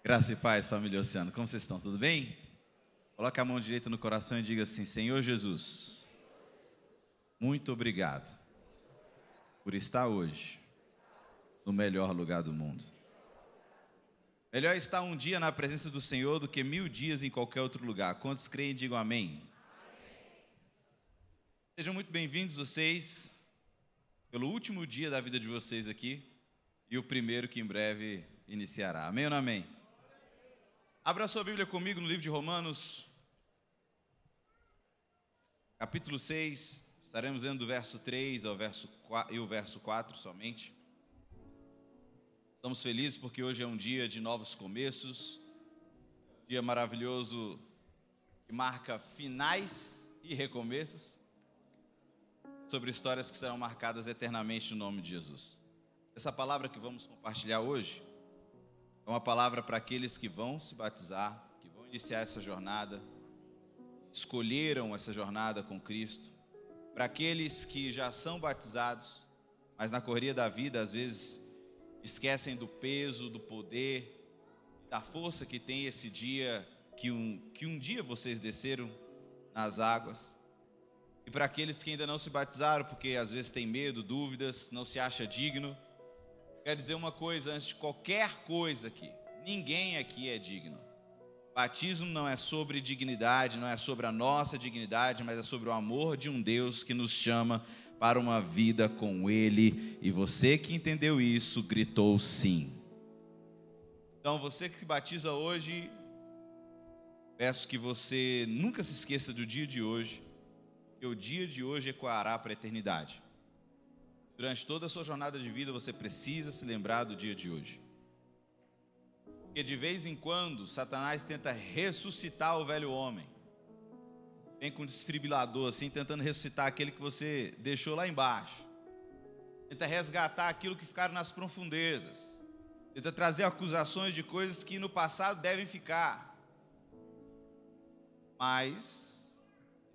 Graça e paz, família Oceano. Como vocês estão? Tudo bem? Coloque a mão direita no coração e diga assim: Senhor Jesus, muito obrigado por estar hoje no melhor lugar do mundo. Melhor estar um dia na presença do Senhor do que 1000 dias em qualquer outro lugar. Quantos creem, digam amém. Sejam muito bem-vindos vocês pelo último dia da vida de vocês aqui e o primeiro que em breve iniciará. Amém ou não amém? Abra sua Bíblia comigo no livro de Romanos, capítulo 6, estaremos lendo do verso 3 ao verso 4, e o verso 4 somente. Estamos felizes porque hoje é um dia de novos começos, um dia maravilhoso que marca finais e recomeços, sobre histórias que serão marcadas eternamente no nome de Jesus. Essa palavra que vamos compartilhar hoje é uma palavra para aqueles que vão se batizar, que vão iniciar essa jornada, escolheram essa jornada com Cristo, para aqueles que já são batizados, mas na correria da vida às vezes esquecem do peso, do poder, da força que tem esse dia, que um dia vocês desceram nas águas. E para aqueles que ainda não se batizaram, porque às vezes tem medo, dúvidas, não se acha digno, quero dizer uma coisa antes de qualquer coisa aqui: ninguém aqui é digno. Batismo não é sobre dignidade, não é sobre a nossa dignidade, mas é sobre o amor de um Deus que nos chama para uma vida com Ele. E você que entendeu isso, gritou sim. Então você que se batiza hoje, peço que você nunca se esqueça do dia de hoje, porque o dia de hoje ecoará para a eternidade. Durante toda a sua jornada de vida, você precisa se lembrar do dia de hoje. Porque de vez em quando, Satanás tenta ressuscitar o velho homem. Vem com um desfibrilador assim, tentando ressuscitar aquele que você deixou lá embaixo. Tenta resgatar aquilo que ficaram nas profundezas. Tenta trazer acusações de coisas que no passado devem ficar. Mas,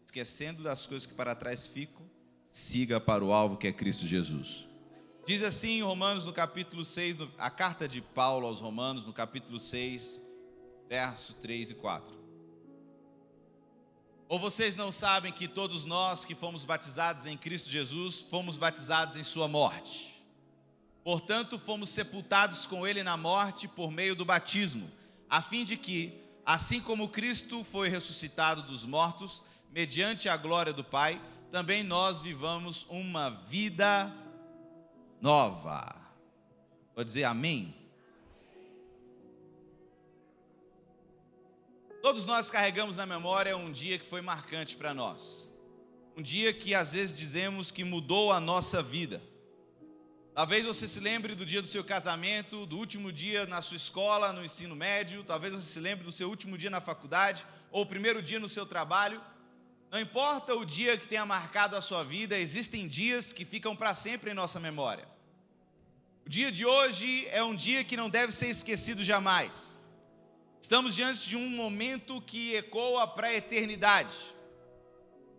esquecendo das coisas que para trás ficam, siga para o alvo que é Cristo Jesus. Diz assim em Romanos no capítulo 6, a carta de Paulo aos Romanos no capítulo 6, verso 3 e 4. Ou vocês não sabem que todos nós que fomos batizados em Cristo Jesus, fomos batizados em sua morte? Portanto, fomos sepultados com ele na morte por meio do batismo, a fim de que, assim como Cristo foi ressuscitado dos mortos, mediante a glória do Pai, também nós vivamos uma vida nova. Vou dizer amém? Todos nós carregamos na memória um dia que foi marcante para nós. Um dia que às vezes dizemos que mudou a nossa vida. Talvez você se lembre do dia do seu casamento, do último dia na sua escola, no ensino médio. Talvez você se lembre do seu último dia na faculdade, ou o primeiro dia no seu trabalho. Não importa o dia que tenha marcado a sua vida, existem dias que ficam para sempre em nossa memória. O dia de hoje é um dia que não deve ser esquecido jamais. Estamos diante de um momento que ecoa para a eternidade.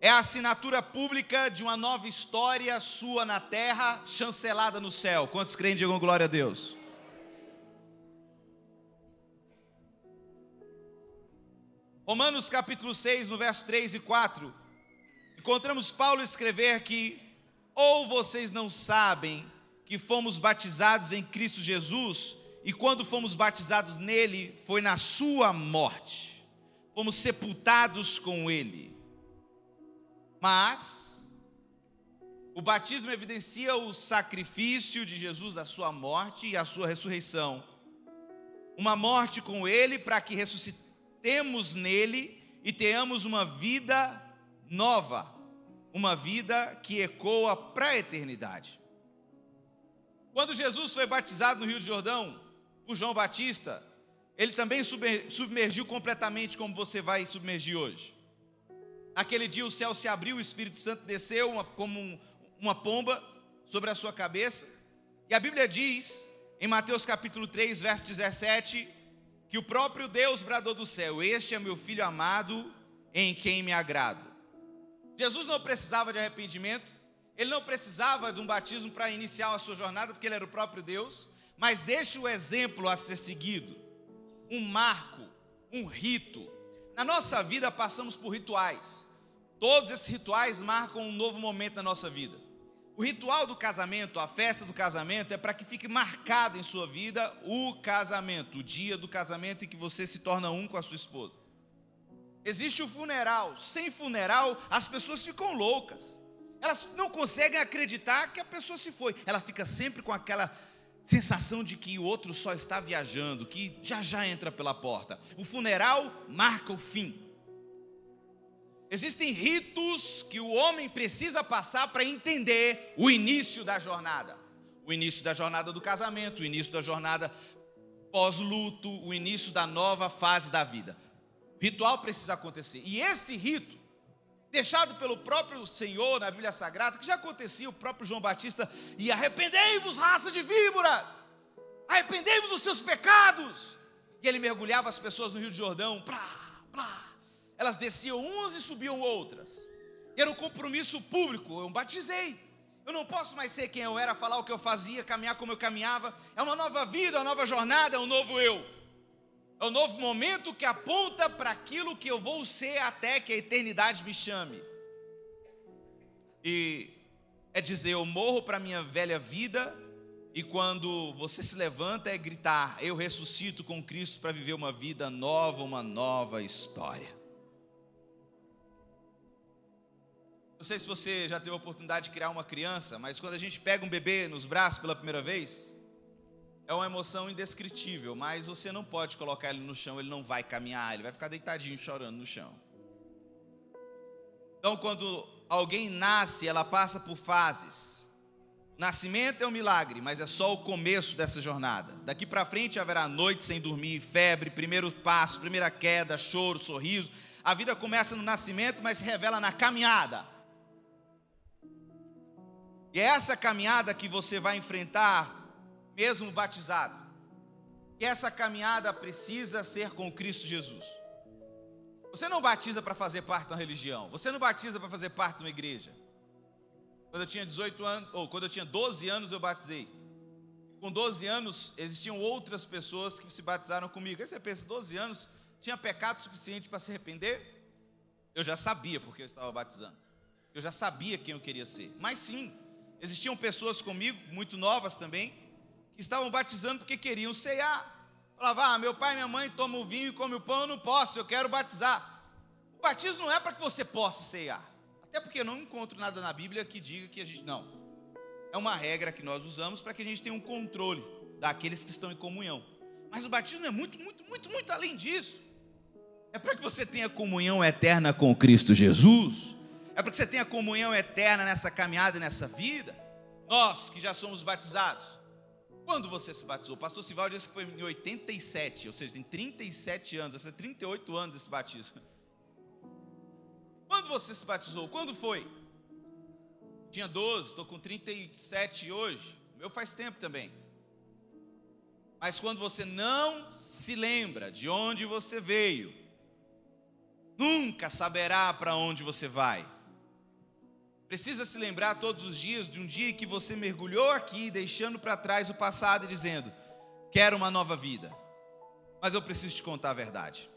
É a assinatura pública de uma nova história sua na terra, chancelada no céu. Quantos creem, digam glória a Deus? Romanos capítulo 6, no verso 3 e 4, encontramos Paulo escrever que: ou vocês não sabem que fomos batizados em Cristo Jesus, e quando fomos batizados nele, foi na sua morte, fomos sepultados com ele. Mas o batismo evidencia o sacrifício de Jesus, da sua morte e a sua ressurreição. Uma morte com ele para que ressuscitemos nele e tenhamos uma vida nova, uma vida que ecoa para a eternidade. Quando Jesus foi batizado no Rio de Jordão por João Batista, ele também submergiu completamente, como você vai submergir hoje. Naquele dia o céu se abriu, o Espírito Santo desceu como uma pomba sobre a sua cabeça. E a Bíblia diz, em Mateus capítulo 3, verso 17, que o próprio Deus bradou do céu: este é meu Filho amado, em quem me agrado. Jesus não precisava de arrependimento, ele não precisava de um batismo para iniciar a sua jornada, porque ele era o próprio Deus, mas deixa o exemplo a ser seguido. um marco, um rito. Na nossa vida passamos por rituais. Todos esses rituais marcam um novo momento na nossa vida. O ritual do casamento, a festa do casamento, é para que fique marcado em sua vida o casamento, o dia do casamento em que você se torna um com a sua esposa. Existe o funeral. Sem funeral, as pessoas ficam loucas. Elas não conseguem acreditar que a pessoa se foi. Ela fica sempre com aquela sensação de que o outro só está viajando, que já entra pela porta. O funeral marca o fim. Existem ritos que o homem precisa passar para entender o início da jornada. O início da jornada do casamento, o início da jornada pós-luto, o início da nova fase da vida. O ritual precisa acontecer. E esse rito, deixado pelo próprio Senhor na Bíblia Sagrada, que já acontecia, o próprio João Batista, e arrependei-vos, raça de víboras, arrependei-vos dos seus pecados. E ele mergulhava as pessoas no Rio de Jordão, elas desciam umas e subiam outras. Era um compromisso público. Eu batizei. Eu não posso mais ser quem eu era, falar o que eu fazia, caminhar como eu caminhava. É uma nova vida, uma nova jornada, é um novo eu. É um novo momento que aponta para aquilo que eu vou ser até que a eternidade me chame. E é dizer, eu morro para a minha velha vida, e quando você se levanta é gritar, eu ressuscito com Cristo para viver uma vida nova, uma nova história. Não sei se você já teve a oportunidade de criar uma criança, mas quando a gente pega um bebê nos braços pela primeira vez, é uma emoção indescritível, mas você não pode colocar ele no chão, ele não vai caminhar, ele vai ficar deitadinho chorando no chão. Então, quando alguém nasce, ela passa por fases. Nascimento é um milagre, mas é só o começo dessa jornada. Daqui para frente haverá noite sem dormir, febre, primeiro passo, primeira queda, choro, sorriso. A vida começa no nascimento, mas se revela na caminhada. E é essa caminhada que você vai enfrentar, mesmo batizado. E essa caminhada precisa ser com Cristo Jesus. Você não batiza para fazer parte de uma religião. Você não batiza para fazer parte de uma igreja. Quando eu tinha 18 anos, ou quando eu tinha 12 anos, eu batizei. Com 12 anos, existiam outras pessoas que se batizaram comigo. Aí você pensa, 12 anos, tinha pecado suficiente para se arrepender? Eu já sabia porque eu estava batizando. Eu já sabia quem eu queria ser. Mas sim, existiam pessoas comigo, muito novas também, que estavam batizando porque queriam ceiar. Falavam, meu pai e minha mãe tomam o vinho e comem o pão, eu não posso, eu quero batizar. O batismo não é para que você possa ceiar. Até porque eu não encontro nada na Bíblia que diga que a gente... Não. É uma regra que nós usamos para que a gente tenha um controle daqueles que estão em comunhão. Mas o batismo é muito além disso. É para que você tenha comunhão eterna com Cristo Jesus. É para que você tenha comunhão eterna nessa caminhada, nessa vida. Nós que já somos batizados. Quando você se batizou? O pastor Sivaldo disse que foi em 87, ou seja, tem 37 anos, vai fazer 38 anos esse batismo. Quando você se batizou? Quando foi? Tinha 12, estou com 37 hoje. O meu faz tempo também. Mas quando você não se lembra de onde você veio, nunca saberá para onde você vai. Precisa se lembrar todos os dias de um dia que você mergulhou aqui, deixando para trás o passado e dizendo, quero uma nova vida. Mas eu preciso te contar a verdade.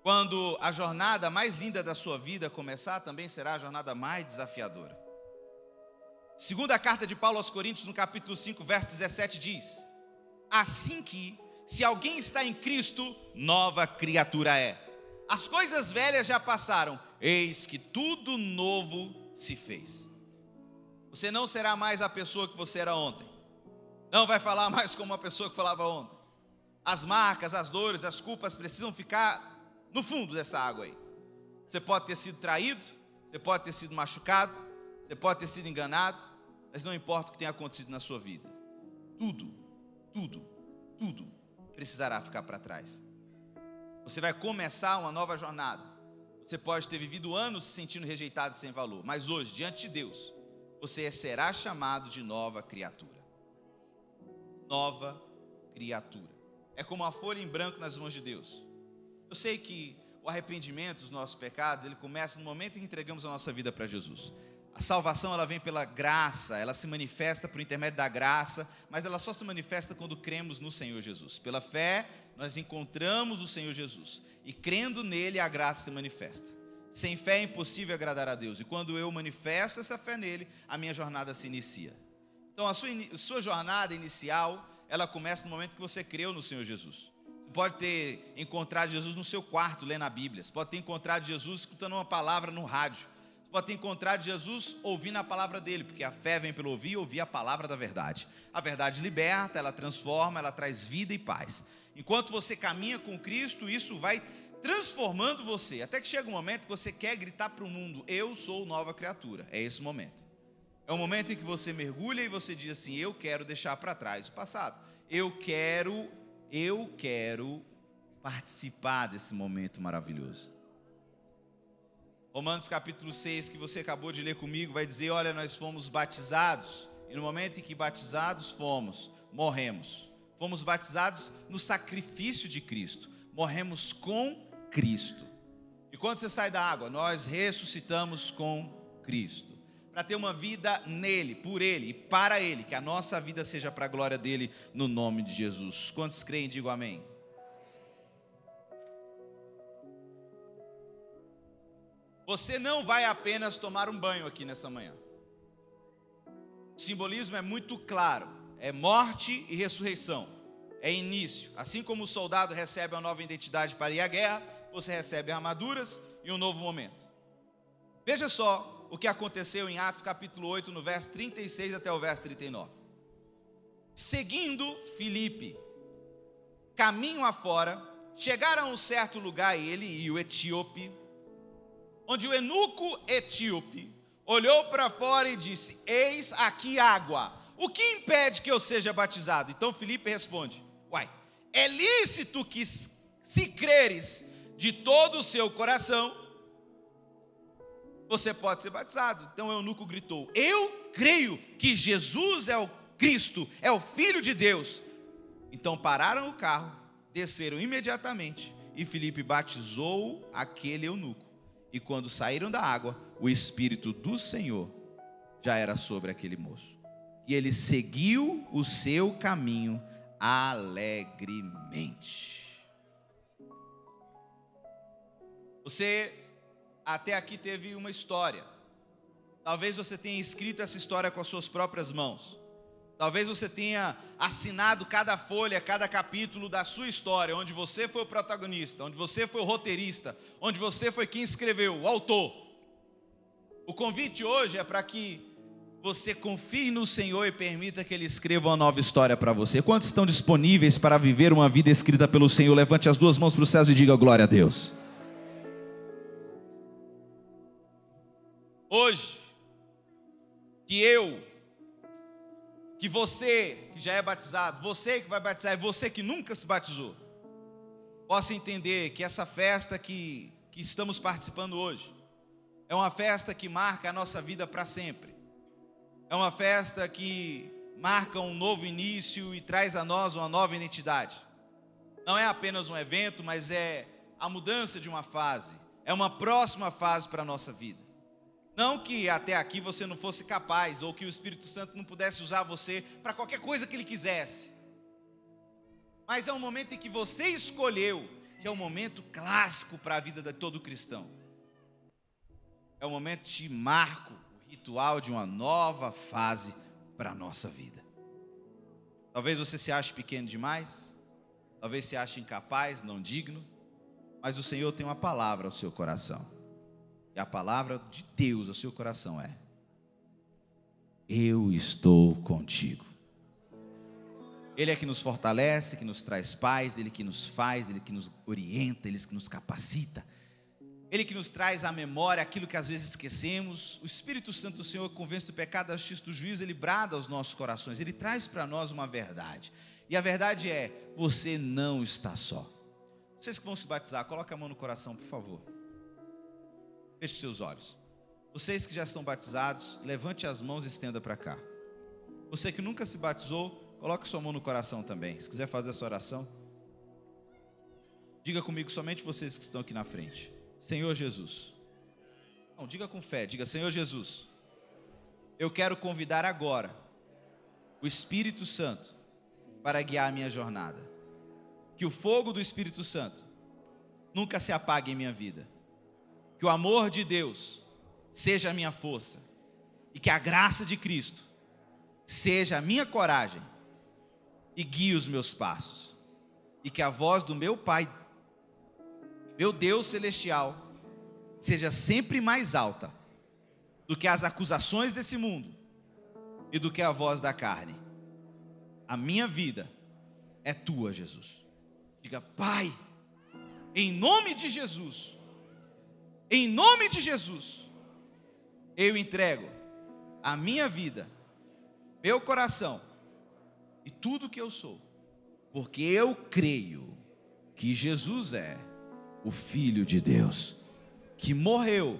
Quando a jornada mais linda da sua vida começar, também será a jornada mais desafiadora. Segunda carta de Paulo aos Coríntios, no capítulo 5, verso 17, diz, assim que, se alguém está em Cristo, nova criatura é. As coisas velhas já passaram, eis que tudo novo se fez. Você não será mais a pessoa que você era ontem. Não vai falar mais como a pessoa que falava ontem. As marcas, as dores, as culpas precisam ficar no fundo dessa água aí. Você pode ter sido traído, você pode ter sido machucado, você pode ter sido enganado, mas não importa o que tenha acontecido na sua vida. Tudo precisará ficar para trás. Você vai começar uma nova jornada. Você pode ter vivido anos se sentindo rejeitado e sem valor, mas hoje, diante de Deus, você será chamado de nova criatura. Nova criatura. É como uma folha em branco nas mãos de Deus. Eu sei que o arrependimento dos nossos pecados, ele começa no momento em que entregamos a nossa vida para Jesus. A salvação, ela vem pela graça, ela se manifesta por intermédio da graça, mas ela só se manifesta quando cremos no Senhor Jesus. Pela fé, nós encontramos o Senhor Jesus, e crendo nele, a graça se manifesta. Sem fé é impossível agradar a Deus, e quando eu manifesto essa fé nele, a minha jornada se inicia. Então, a sua jornada inicial, ela começa no momento que você creu no Senhor Jesus. Você pode ter encontrado Jesus no seu quarto, lendo a Bíblia. Você pode ter encontrado Jesus escutando uma palavra no rádio. Você pode ter encontrado Jesus ouvindo a palavra dele, porque a fé vem pelo ouvir e ouvir a palavra da verdade. A verdade liberta, ela transforma, ela traz vida e paz. Enquanto você caminha com Cristo, isso vai transformando você, até que chega um momento que você quer gritar para o mundo: eu sou nova criatura. É esse momento. É o momento em que você mergulha e você diz assim: eu quero deixar para trás o passado. Eu quero participar desse momento maravilhoso. Romanos capítulo 6, que você acabou de ler comigo, vai dizer: olha, nós fomos batizados, e no momento em que batizados fomos, morremos. Fomos batizados no sacrifício de Cristo, morremos com Cristo. E quando você sai da água, nós ressuscitamos com Cristo, para ter uma vida nele, por ele e para ele, que a nossa vida seja para a glória dele, no nome de Jesus. Quantos creem, digam amém. Você não vai apenas tomar um banho aqui nessa manhã. O simbolismo é muito claro, é morte e ressurreição, é início. Assim como o soldado recebe uma nova identidade para ir à guerra, você recebe armaduras e um novo momento. Veja só o que aconteceu em Atos capítulo 8, no verso 36 até o verso 39. Seguindo Filipe, caminho afora, chegaram a um certo lugar, ele e o etíope, onde o eunuco etíope olhou para fora e disse: eis aqui água, o que impede que eu seja batizado? Então Filipe responde: uai, é lícito que, se creres de todo o seu coração, você pode ser batizado. Então o eunuco gritou: eu creio que Jesus é o Cristo, é o Filho de Deus. Então pararam o carro, desceram imediatamente, e Filipe batizou aquele eunuco. E quando saíram da água, o Espírito do Senhor já era sobre aquele moço, e ele seguiu o seu caminho alegremente. Você até aqui teve uma história. Talvez você tenha escrito essa história com as suas próprias mãos. Talvez você tenha assinado cada folha, cada capítulo da sua história, onde você foi o protagonista, onde você foi o roteirista, onde você foi quem escreveu, o autor. O convite hoje é para que você confie no Senhor e permita que Ele escreva uma nova história para você. Quantos estão disponíveis para viver uma vida escrita pelo Senhor? Levante as duas mãos para os céus e diga glória a Deus. Hoje, que você que já é batizado, você que vai batizar e você que nunca se batizou, possa entender que essa festa que estamos participando hoje é uma festa que marca a nossa vida para sempre. É uma festa que marca um novo início e traz a nós uma nova identidade. Não é apenas um evento, mas é a mudança de uma fase, é uma próxima fase para a nossa vida. Não que até aqui você não fosse capaz, ou que o Espírito Santo não pudesse usar você para qualquer coisa que Ele quisesse. Mas é um momento em que você escolheu, que é um momento clássico para a vida de todo cristão. É um momento de marco, o ritual de uma nova fase para a nossa vida. Talvez você se ache pequeno demais, talvez se ache incapaz, não digno, mas o Senhor tem uma palavra ao seu coração. E a palavra de Deus ao seu coração é: eu estou contigo. Ele é que nos fortalece, que nos traz paz, Ele que nos faz, Ele que nos orienta, Ele que nos capacita, Ele que nos traz à memória aquilo que às vezes esquecemos. O Espírito Santo do Senhor convence do pecado, da justiça, do juízo. Ele brada aos nossos corações, Ele traz para nós uma verdade. E a verdade é: você não está só. Vocês que vão se batizar, coloque a mão no coração, por favor. Feche seus olhos. Vocês que já estão batizados, levante as mãos e estenda para cá. Você que nunca se batizou, coloque sua mão no coração também. Se quiser fazer essa oração, diga comigo, somente vocês que estão aqui na frente: Senhor Jesus. Não, diga com fé, diga: Senhor Jesus, eu quero convidar agora o Espírito Santo para guiar a minha jornada. Que o fogo do Espírito Santo nunca se apague em minha vida. Que o amor de Deus seja a minha força. E que a graça de Cristo seja a minha coragem e guie os meus passos. E que a voz do meu Pai, meu Deus celestial, seja sempre mais alta do que as acusações desse mundo e do que a voz da carne. A minha vida é tua, Jesus. Diga: Pai, em nome de Jesus, em nome de Jesus, eu entrego a minha vida, meu coração e tudo que eu sou, porque eu creio que Jesus é o Filho de Deus, que morreu,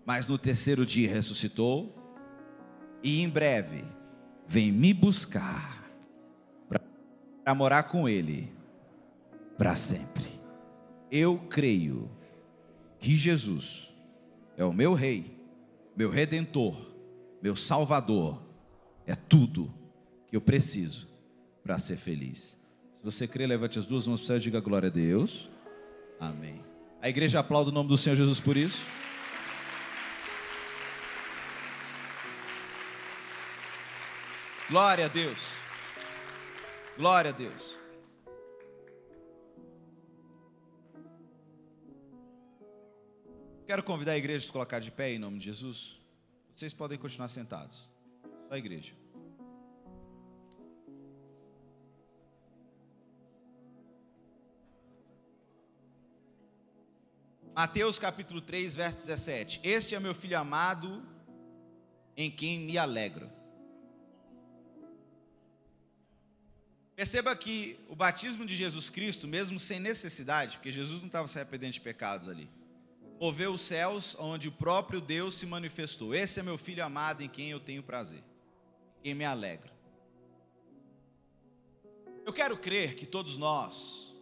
mas no terceiro dia ressuscitou, e em breve vem me buscar para morar com Ele para sempre. Eu creio que Jesus é o meu Rei, meu Redentor, meu Salvador, é tudo que eu preciso para ser feliz. Se você crê, levante as duas mãos para o céu e diga glória a Deus. Amém. A igreja aplaude o nome do Senhor Jesus por isso. Glória a Deus. Glória a Deus. Quero convidar a igreja a se colocar de pé em nome de Jesus. Vocês podem continuar sentados. Só a igreja. Mateus capítulo 3, verso 17. Este é meu filho amado, em quem me alegro. Perceba que o batismo de Jesus Cristo, mesmo sem necessidade, porque Jesus não estava se arrependendo de pecados ali, moveu os céus, onde o próprio Deus se manifestou. Esse é meu filho amado, em quem eu tenho prazer, em quem me alegro. Eu quero crer que todos nós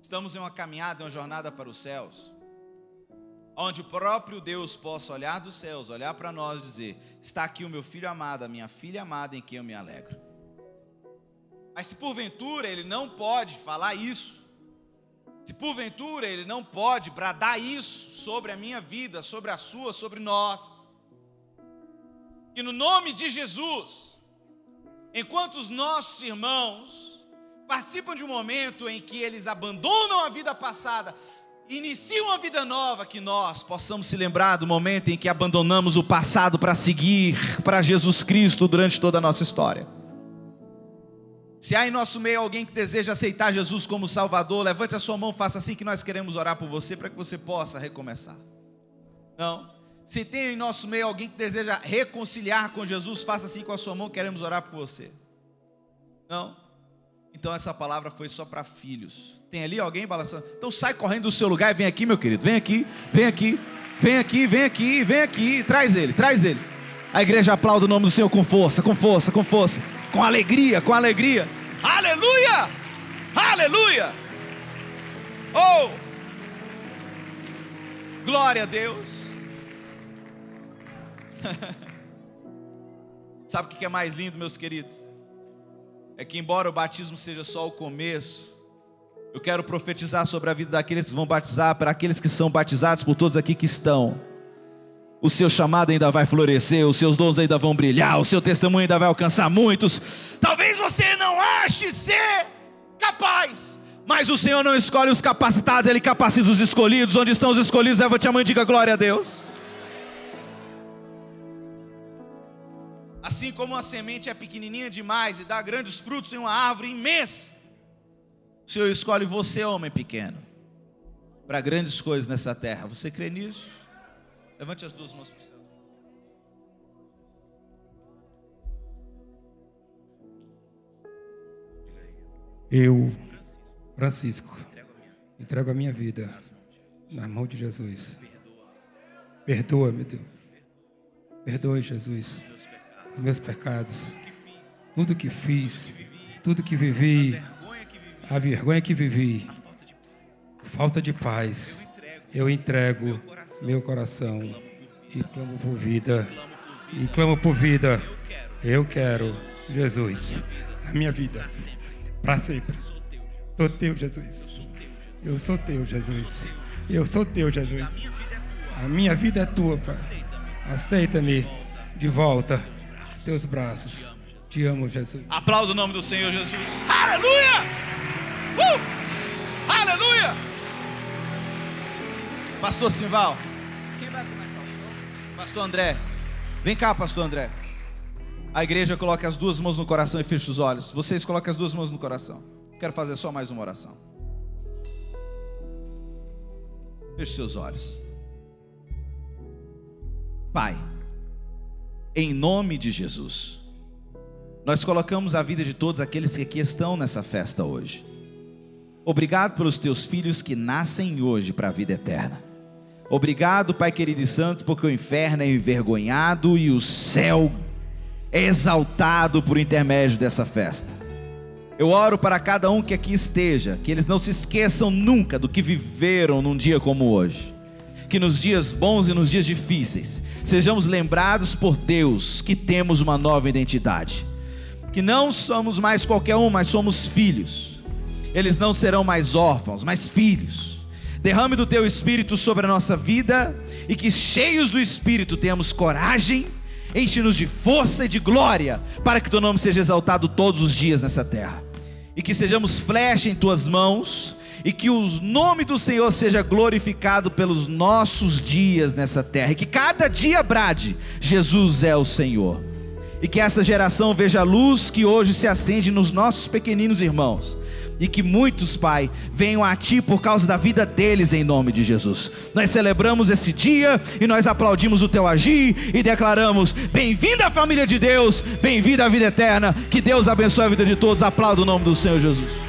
estamos em uma caminhada, em uma jornada para os céus, onde o próprio Deus possa olhar dos céus, olhar para nós e dizer: está aqui o meu filho amado, a minha filha amada, em quem eu me alegro. Mas se porventura ele não pode falar isso, se porventura ele não pode bradar isso sobre a minha vida, sobre a sua, sobre nós, que no nome de Jesus, enquanto os nossos irmãos participam de um momento em que eles abandonam a vida passada, iniciam uma vida nova, que nós possamos se lembrar do momento em que abandonamos o passado para seguir para Jesus Cristo durante toda a nossa história. Se há em nosso meio alguém que deseja aceitar Jesus como Salvador, levante a sua mão, faça assim, que nós queremos orar por você, para que você possa recomeçar. Não. Se tem em nosso meio alguém que deseja reconciliar com Jesus, faça assim com a sua mão, queremos orar por você. Não. Então essa palavra foi só para filhos. Tem ali alguém balançando? Então sai correndo do seu lugar e vem aqui, meu querido. Vem aqui, vem aqui, vem aqui, vem aqui, vem aqui. Traz ele, traz ele. A igreja aplaude o nome do Senhor com força, com força, com força, com alegria, com alegria. Aleluia! Aleluia! Oh! Glória a Deus! Sabe o que é mais lindo, meus queridos? É que embora o batismo seja só o começo, eu quero profetizar sobre a vida daqueles que vão batizar, para aqueles que são batizados, por todos aqui que estão. O seu chamado ainda vai florescer, os seus dons ainda vão brilhar, o seu testemunho ainda vai alcançar muitos. Talvez você não ache ser capaz, mas o Senhor não escolhe os capacitados, Ele capacita os escolhidos. Onde estão os escolhidos? Levante a mão e diga glória a Deus. Assim como uma semente é pequenininha demais e dá grandes frutos em uma árvore imensa, o Senhor escolhe você, homem pequeno, para grandes coisas nessa terra. Você crê nisso? Levante as duas mãos para o céu. Eu, Francisco, entrego a minha vida na mão de Jesus. Perdoa, meu Deus. Perdoe, Jesus, os meus pecados, tudo que fiz, tudo que vivi, a vergonha que vivi, falta de paz. Eu entrego meu coração e clamo por vida. e clamo por vida. Eu quero Jesus na minha vida, para sempre. Sou teu, Jesus. Eu sou teu, Jesus. Eu sou teu, Jesus. A minha vida é tua, Pai. Aceita-me de volta, teus braços. Te amo, Jesus. Aplauda o nome do Senhor Jesus. Aleluia! Aleluia! Pastor Simval, quem vai começar o show? Pastor André. Vem cá, Pastor André. A igreja coloca as duas mãos no coração e fecha os olhos. Vocês colocam as duas mãos no coração. Quero fazer só mais uma oração. Feche seus olhos. Pai, em nome de Jesus, nós colocamos a vida de todos aqueles que aqui estão nessa festa hoje. Obrigado pelos teus filhos que nascem hoje para a vida eterna. Obrigado, Pai querido e santo, porque o inferno é envergonhado e o céu é exaltado por intermédio dessa festa. Eu oro para cada um que aqui esteja, que eles não se esqueçam nunca do que viveram num dia como hoje. Que nos dias bons e nos dias difíceis, sejamos lembrados por Deus que temos uma nova identidade. Que não somos mais qualquer um, mas somos filhos. Eles não serão mais órfãos, mas filhos. Derrame do teu Espírito sobre a nossa vida, e que cheios do Espírito tenhamos coragem, enche-nos de força e de glória, para que teu nome seja exaltado todos os dias nessa terra. E que sejamos flecha em tuas mãos, e que o nome do Senhor seja glorificado pelos nossos dias nessa terra, e que cada dia brade, Jesus é o Senhor. E que essa geração veja a luz que hoje se acende nos nossos pequeninos irmãos, e que muitos, Pai, venham a Ti por causa da vida deles, em nome de Jesus. Nós celebramos esse dia, e nós aplaudimos o Teu agir, e declaramos: bem-vinda à família de Deus, bem-vinda à vida eterna. Que Deus abençoe a vida de todos. Aplauda o nome do Senhor Jesus.